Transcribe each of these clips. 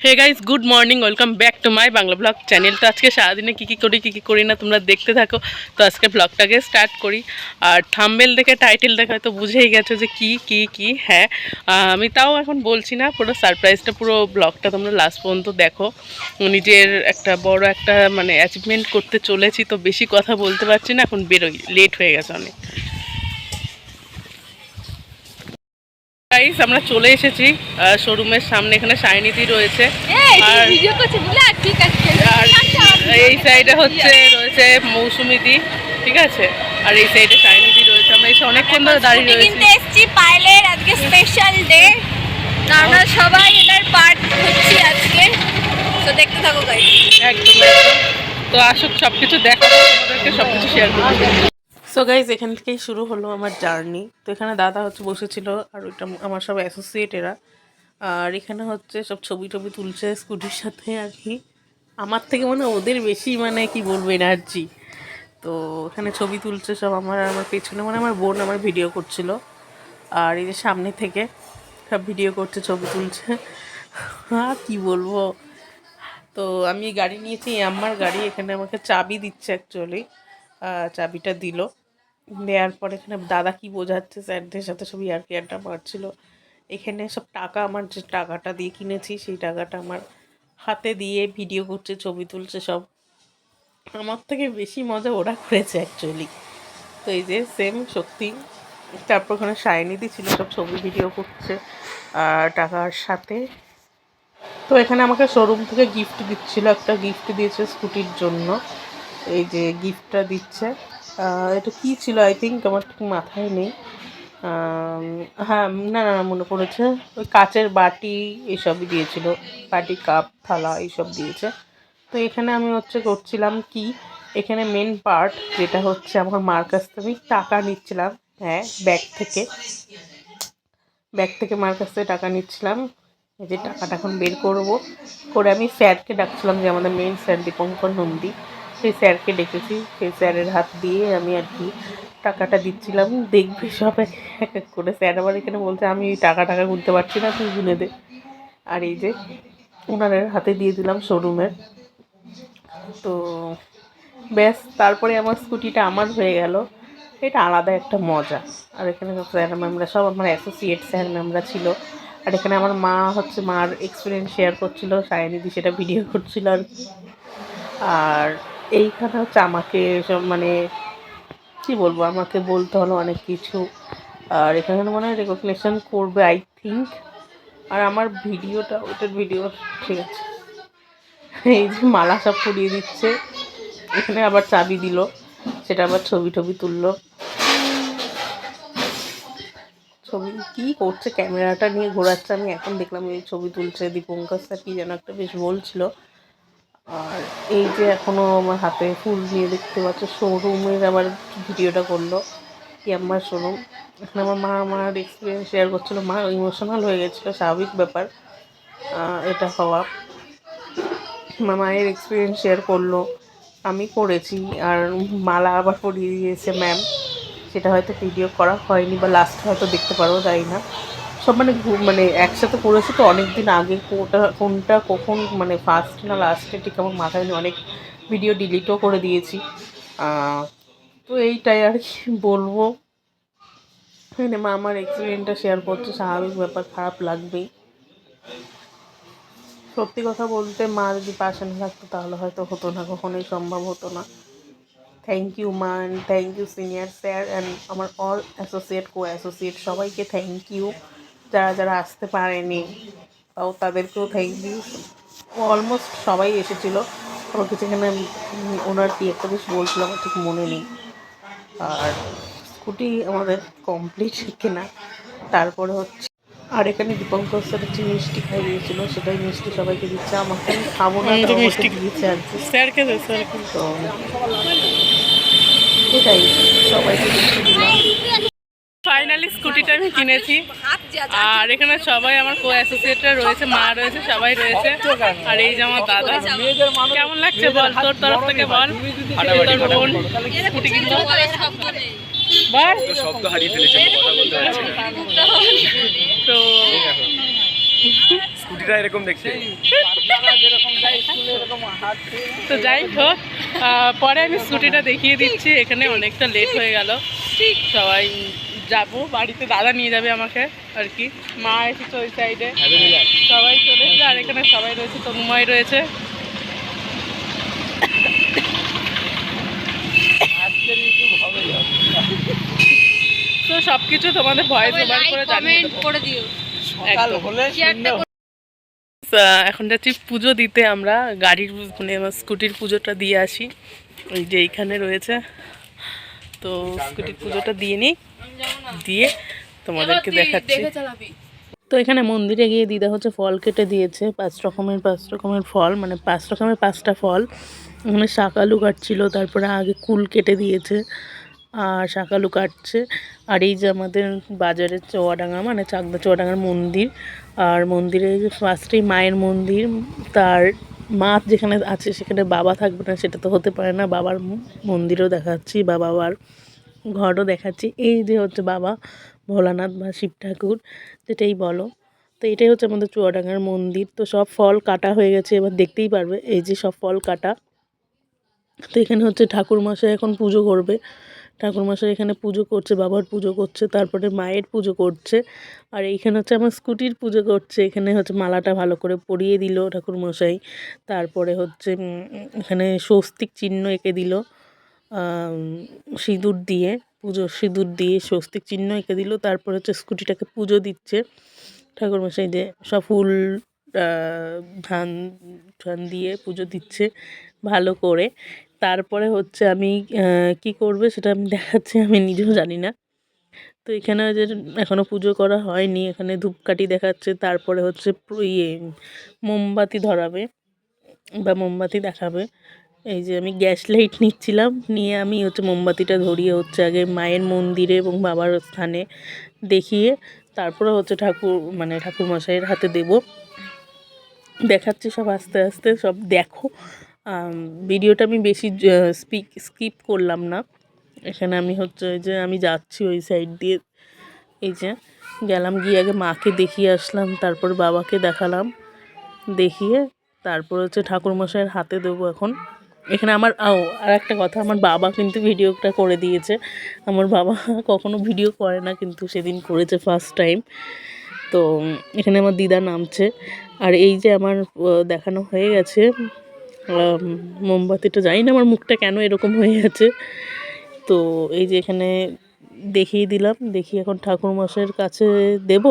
Hey guys, good morning, welcome back to my Bangla blog channel. তো আজকে সারাদিনে কী কী করি না তোমরা দেখতে থাকো। তো আজকে ব্লগটাকে স্টার্ট করি। আর থাম্বনেল দেখে, টাইটেল দেখে হয়তো বুঝেই গেছো যে কি হ্যাঁ, আমি তাও এখন বলছি না, পুরো সারপ্রাইজটা, পুরো ব্লগটা তোমরা লাস্ট পর্যন্ত দেখো। নিজের একটা বড় একটা মানে অ্যাচিভমেন্ট করতে চলেছি, তো বেশি কথা বলতে পারছি না, এখন বেরোই, লেট হয়ে গেছে অনেক। গাইস, আমরা চলে এসেছি শোরুমের সামনে। এখানে শাইনিদি রয়েছে, আর এই সাইডে রয়েছে মৌসুমিদি, ঠিক আছে, আর এই সাইডে শাইনিদি রয়েছে। আমরা এসে অনেকক্ষণ ধরে দাঁড়িয়ে রয়েছি। পাইলের আজকে স্পেশাল ডে, আমরা সবাই এটার পার্ট হচ্ছি আজকে। তো দেখতে থাকো গাইস। একদম। তো আসুক, সবকিছু দেখাবো তোমাদেরকে, সবকিছু শেয়ার করবো। সো গাইজ, এখান থেকেই শুরু হলো আমার জার্নি। তো এখানে দাদা বসেছিল, আর ওইটা আমার সব অ্যাসোসিয়েটেরা। আর এখানে সব ছবি টবি তুলছে স্কুটির সাথে আর কি। আমার থেকে ওদের বেশি কি বলবো এনার্জি। তো এখানে ছবি তুলছে সব, আমার পেছনে আমার বোন আমার ভিডিও করছিল, আর এই যে সামনে থেকে সব ভিডিও করছে, ছবি তুলছে। হ্যাঁ, কি বলবো। তো আমি গাড়ি নিয়েছি, আমার গাড়ি। এখানে আমাকে চাবি দিচ্ছে অ্যাকচুয়ালি, চাবিটা দিল। দেওয়ার পর এখানে দাদা কি বোঝাচ্ছে, স্যারদের সাথে সব ইয়ার্কি আড্ডা মারছিল। এখানে সব টাকা, আমার যে টাকাটা দিয়ে কিনেছি সেই টাকাটা আমার হাতে দিয়ে ভিডিও করছে, ছবি তুলছে সব। আমার থেকে বেশি মজা ওরা করেছে অ্যাকচুয়ালি। তো এই যে সেম সত্যি। তারপর ওখানে শাইনিদি ছিল, সব ছবি ভিডিও করছে টাকার সাথে। তো এখানে আমাকে শোরুম থেকে গিফট দিচ্ছিল, একটা গিফট দিয়েছে স্কুটির জন্য। এই যে গিফটটা দিচ্ছে, এটা কী ছিল আই থিঙ্ক, আমার ঠিক মাথায় নেই। হ্যাঁ, না না মনে পড়েছে, ওই কাচের বাটি এসবই দিয়েছিল, বাটি কাপ থালা এইসব দিয়েছে। তো এখানে আমি করছিলাম কি, এখানে মেন পার্ট যেটা আমার মার কাছ থেকে আমি টাকা নিচ্ছিলাম। হ্যাঁ, ব্যাগ থেকে মার কাছ থেকে টাকা নিচ্ছিলাম। এই যে টাকাটা এখন বের করে আমি স্যারকে ডাকছিলাম, যে আমাদের মেন স্যার দীপঙ্কর নন্দী, সেই স্যারকে ডেকেছি। সেই স্যারের হাত দিয়ে আমি আর কি টাকাটা দিচ্ছিলাম। দেখবে সব এক এক করে। স্যার আবার এখানে বলছে আমি টাকা গুনতে পারছি না, তুই গুনে দে। আর এই যে ওনাদের হাতে দিয়ে দিলাম শোরুমের। তো ব্যাস, তারপরে আমার স্কুটিটা আমার হয়ে গেল। এটা আলাদা একটা মজা। আর এখানে সব স্যার ম্যামরা, সব আমার অ্যাসোসিয়েট স্যার ম্যামরা ছিল। আর এখানে আমার মা মার এক্সপিরিয়েন্স শেয়ার করছিল, সায়নিদি সেটা ভিডিও করছিল আর কি। আর এইখানে আমাকে সব কী বলবো, আমাকে বলতে হলো অনেক কিছু। আর এখানে মনে হয় রেকগনিশন করবে আই থিঙ্ক। আর আমার ভিডিওটা, ওটার ভিডিও ঠিক আছে। এই যে মালা সব পরিয়ে দিচ্ছে, এখানে আবার চাবি দিল, সেটা আবার ছবি টবি তুললো। ছবি কী করছে, ক্যামেরাটা নিয়ে ঘোরাচ্ছে। আমি এখন দেখলাম এই ছবি তুলছে। দীপঙ্কর স্যার কি যেন একটা বেশ বলছিল। আর এই যে এখনও আমার হাতে ফুল দিয়ে দেখতে পাচ্ছ, শোরুমের আবার ভিডিওটা করলো, কি আমার শোরুম। এখানে আমার মা আমার এক্সপিরিয়েন্স শেয়ার করছিলো। মা ইমোশনাল হয়ে গেছিলো, স্বাভাবিক ব্যাপার এটা হওয়া। মায়ের এক্সপিরিয়েন্স শেয়ার করলো, আমি করেছি। আর মালা আবার পরিয়ে দিয়েছে ম্যাম, সেটা হয়তো ভিডিও করা হয়নি, বা লাস্ট হয়তো দেখতে পারো, যাই না। সব একসাথে করেছি তো অনেক দিন আগে, কোনটা কখন ফার্স্ট না লাস্টে ঠিক আমার মাথায় নেই। অনেক ভিডিও ডিলিটও করে দিয়েছি। তো এইটাই আর কি বলবো। এখানে মা আমার এক্সপিরিয়েন্সটা শেয়ার করছে, স্বাভাবিক ব্যাপার, খারাপ লাগবেই। সত্যি কথা বলতে, মা যদি পাশে না থাকতো তাহলে হয়তো হতো না, কখনোই সম্ভব হতো না। থ্যাংক ইউ মা, and thank you senior sir and আমার অল অ্যাসোসিয়েট অ্যাসোসিয়েট সবাইকে থ্যাংক ইউ। যারা আসতে পারেনি তাও তাদেরকেও থ্যাংক ইউ। অলমোস্ট সবাই এসেছিলো। আমার কিছু এখানে ওনার কি একটা বেশ বলছিল, আমার ঠিক মনে নেই। আর স্কুটি আমাদের কমপ্লিট কেনা। তারপরে আর এখানে দীপঙ্কর স্যার যে মিষ্টি খাইয়েছিল, সেটাই মিষ্টি সবাইকে দিচ্ছে। আমাকে আমি খাবো না, তো মিষ্টি দিয়েছে আর কি। তো এটাই, সবাইকে মিষ্টি দিলাম। ফাইনালি স্কুটিটা আমি কিনেছি। আর এখানে সবাই আমার কো অ্যাসোসিয়েটরা রয়েছে, মা রয়েছে, সবাই রয়েছে। আর এই যে আমার দাদা। কেমন লাগছে বল, তোর তরফ থেকে বল। তোর বোন স্কুটি কিনলো, বল। শব্দ হারিয়ে ফেলেছে, কথা বলতে পারছি না। তো স্কুটিটা এরকম দেখছে। তো যাই হোক, পরে আমি স্কুটিটা দেখিয়ে দিচ্ছি। এখানে অনেকটা লেট হয়ে গেল, সবাই যাব বাড়িতে, দাদা নিয়ে যাবে আমাকে আর কি। মা এসেছে ওই সাইডে, সবাই চলেছে। আর এখানে সবাই রয়েছে, তনুময় রয়েছে। তো সবকিছু তোমাদের ভয়েস ওভার করে জানিয়ে দেবো। করে দিও। একদম। এখন যাচ্ছি পুজো দিতে। আমরা গাড়ির মানে আমার স্কুটির পুজোটা দিয়ে আসি। ওই যে এইখানে রয়েছে, তো স্কুটির পুজোটা দিয়ে নিই, দিয়ে তোমাদেরকে দেখাচ্ছি। তো এখানে মন্দিরে গিয়ে দিদা হচ্ছে ফল কেটে দিয়েছে, 5 রকমের ফল, মানে 5 রকমের 5টা ফল। ওখানে শাকালু কাটছিল, তারপরে আগে কুল কেটে দিয়েছে আর শাকালু কাটছে। আর এই যে আমাদের বাজারের চুয়াডাঙ্গা, মানে চাকদা চুয়াডাঙ্গার মন্দির। আর মন্দিরে ফার্স্টেই মায়ের মন্দির, তার মা যেখানে আছে সেখানে বাবা থাকবে না, সেটা তো হতে পারে না। বাবার মন্দিরও দেখাচ্ছি বা বাবার ঘরও দেখাচ্ছি। এই যে হচ্ছে বাবা ভোলানাথ বা শিব ঠাকুর, যেটাই বলো। তো এটাই হচ্ছে আমাদের চুয়াডাঙ্গার মন্দির। তো সব ফল কাটা হয়ে গেছে, এবার দেখতেই পারবে এই যে সব ফল কাটা। তো এখানে হচ্ছে ঠাকুরমশাই এখন পুজো করবে, ঠাকুরমশাই এখানে পুজো করছে, বাবার পুজো করছে, তারপরে মায়ের পুজো করছে। আর এইখানে হচ্ছে আমার স্কুটির পুজো করছে। এখানে হচ্ছে মালাটা ভালো করে পরিয়ে দিল ঠাকুরমশাই। তারপরে হচ্ছে এখানে স্বস্তিক চিহ্ন এঁকে দিল, সিঁদুর দিয়ে, পুজোর সিঁদুর দিয়ে স্বস্তিক চিহ্ন এঁকে দিল। তারপরে হচ্ছে স্কুটিটাকে পুজো দিচ্ছে ঠাকুরমশাই, যে সব ফুল ধান ধান দিয়ে পুজো দিচ্ছে ভালো করে। তারপরে হচ্ছে আমি কি করবে সেটা আমি দেখাচ্ছি, আমি নিজেও জানি না। তো এখানে যে এখনও পুজো করা হয়নি, এখানে ধূপকাঠি দেখাচ্ছে, তারপরে হচ্ছে ইয়ে মোমবাতি ধরাবে বা মোমবাতি দেখাবে। এই যে আমি গ্যাস লাইট নিচ্ছিলাম, নিয়ে আমি হচ্ছে মোমবাতিটা ধরিয়ে হচ্ছে আগে মায়ের মন্দিরে এবং বাবার স্থানে দেখিয়ে তারপরে হচ্ছে ঠাকুরমশাইয়ের হাতে দেব। দেখাচ্ছি সব আস্তে আস্তে, সব দেখো। ভিডিওটা আমি বেশি স্কিপ করলাম না। এখানে আমি হচ্ছে ওই যে আমি যাচ্ছি ওই সাইড দিয়ে, এই যে গেলাম, গিয়ে আগে মাকে দেখিয়ে আসলাম, তারপর বাবাকে দেখালাম, দেখিয়ে তারপর হচ্ছে ঠাকুরমশাইয়ের হাতে দেবো এখন। এখানে আমার আর একটা কথা, আমার বাবা কিন্তু ভিডিওটা করে দিয়েছে। আমার বাবা কখনো ভিডিও করে না, কিন্তু সেদিন করেছে ফার্স্ট টাইম। তো এখানে আমার দিদা নামছে। আর এই যে আমার দেখানো হয়ে গেছে মোমবাতিটা, জানি না আমার মুখটা কেন এরকম হয়ে গেছে। তো এই যে এখানে দেখিয়ে দিলাম, দেখিয়ে এখন ঠাকুরমশাইয়ের কাছে দেব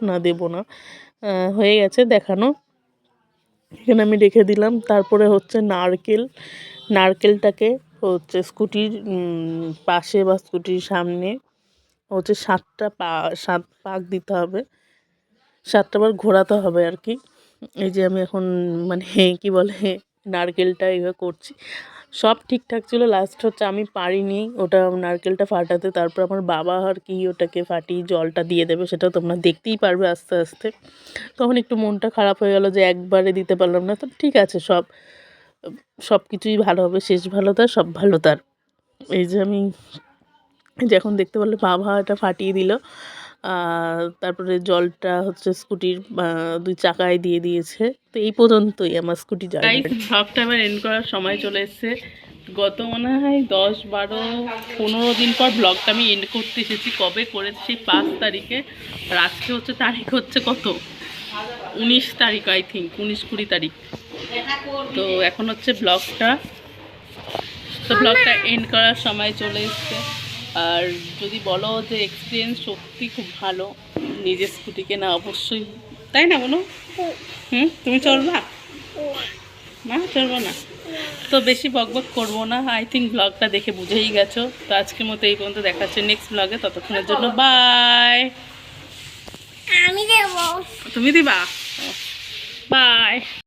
না হয়ে গেছে দেখানো। এখানে আমি রেখে দিলাম। তারপরে হচ্ছে নারকেলটাকে হচ্ছে স্কুটির পাশে বা স্কুটির সামনে হচ্ছে 7 পাক দিতে হবে, 7 বার ঘোরাতে হবে আর কি। এই যে আমি এখন মানে কি বলে নারকেলটা এইভাবে করছি, সব ঠিকঠাক ছিল। লাস্ট হচ্ছে আমি পারিনি ওটা নারকেলটা ফাটাতে, তারপর আমার বাবা আর কি ওটাকে ফাটিয়ে জলটা দিয়ে দেবে, সেটা তোমরা দেখতেই পারবে আস্তে আস্তে। তখন একটু মনটা খারাপ হয়ে গেল যে একবারে দিতে পারলাম না। তো ঠিক আছে, সব কিছুই ভালো হবে, শেষ ভালো তার, সব ভালো তার। এই যে আমি এখন দেখতে পারলে বাবা এটা ফাটিয়ে দিল। তারপরে জলটা হচ্ছে স্কুটির 2 চাকায় দিয়ে দিয়েছে। তো এই পর্যন্তই আমার স্কুটি জার্নি। ব্লগটা এবার এন্ড করার সময় চলে এসেছে। গত মনে হয় 10-12-15 দিন পর ব্লগটা আমি এন্ড করতে এসেছি। কবে করেছি? সেই 5 তারিখে। আর আজকে হচ্ছে তারিখ হচ্ছে কত, 19 তারিখ, আই থিঙ্ক 19-20 তারিখ। তো এখন হচ্ছে ব্লগটা এন্ড করার সময় চলে এসছে। আর যদি বলো যে এক্সপিরিয়েন্স সত্যি খুব ভালো, নিজের স্কুটিকে না, অবশ্যই তাই না বলো? তুমি চলবা না? চলবো না তো বেশি বকবক করবো না। আই থিঙ্ক ব্লগটা দেখে বুঝেই গেছো। তো আজকের মতো এই পর্যন্ত, দেখাচ্ছে নেক্সট ব্লগে। ততক্ষণের জন্য বাই। আমি দেবো, তুমি দিবা? বাই।